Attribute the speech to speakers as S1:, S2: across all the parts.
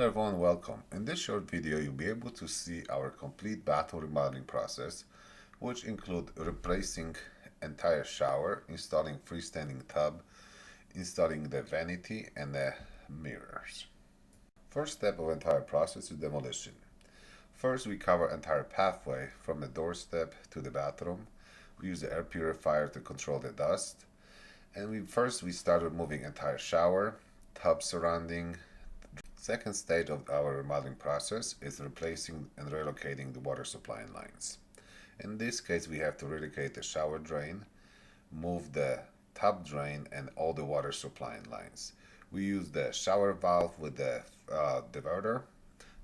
S1: Hello everyone, welcome. In this short video, you'll be able to see our complete bathroom remodeling process, which include replacing entire shower, installing freestanding tub, installing the vanity and the mirrors. First step of entire process is demolition. First, we cover entire pathway from the doorstep to the bathroom. We use the air purifier to control the dust. And we start removing entire shower, tub surrounding. Second stage of our remodeling process is replacing and relocating the water supply lines. In this case, we have to relocate the shower drain, move the tub drain, and all the water supply lines. We use the shower valve with the diverter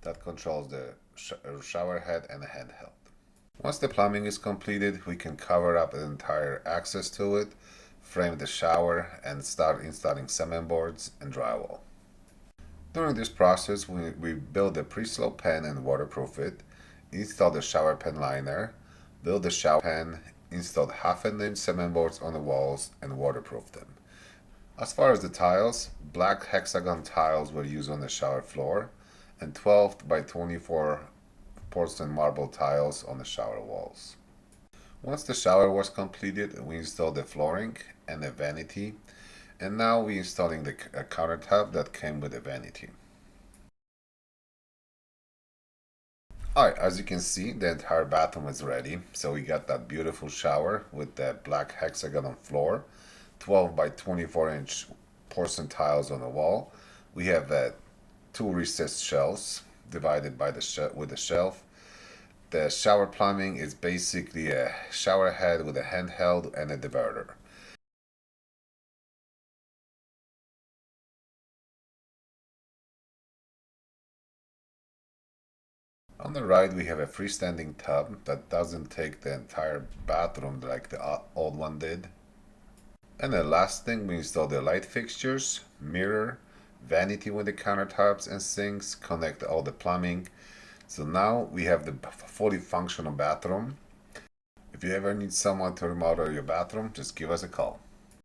S1: that controls the shower head and the handheld. Once the plumbing is completed, we can cover up the entire access to it, frame the shower, and start installing cement boards and drywall. During this process, we build a pre-slope pan and waterproof it, install the shower pan liner, build the shower pan, install 1/2 inch cement boards on the walls, and waterproof them. As far as the tiles, black hexagon tiles were used on the shower floor, and 12 by 24 porcelain marble tiles on the shower walls. Once the shower was completed, we installed the flooring and the vanity. And now we're installing the countertop that came with the vanity. Alright, as you can see, the entire bathroom is ready. So we got that beautiful shower with the black hexagon floor, 12 by 24 inch porcelain tiles on the wall. We have 2 recessed shelves divided by with the shelf. The shower plumbing is basically a shower head with a handheld and a diverter. On the right, we have a freestanding tub that doesn't take the entire bathroom like the old one did. And the last thing, we install the light fixtures, mirror, vanity with the countertops and sinks, connect all the plumbing. So now we have the fully functional bathroom. If you ever need someone to remodel your bathroom, just give us a call.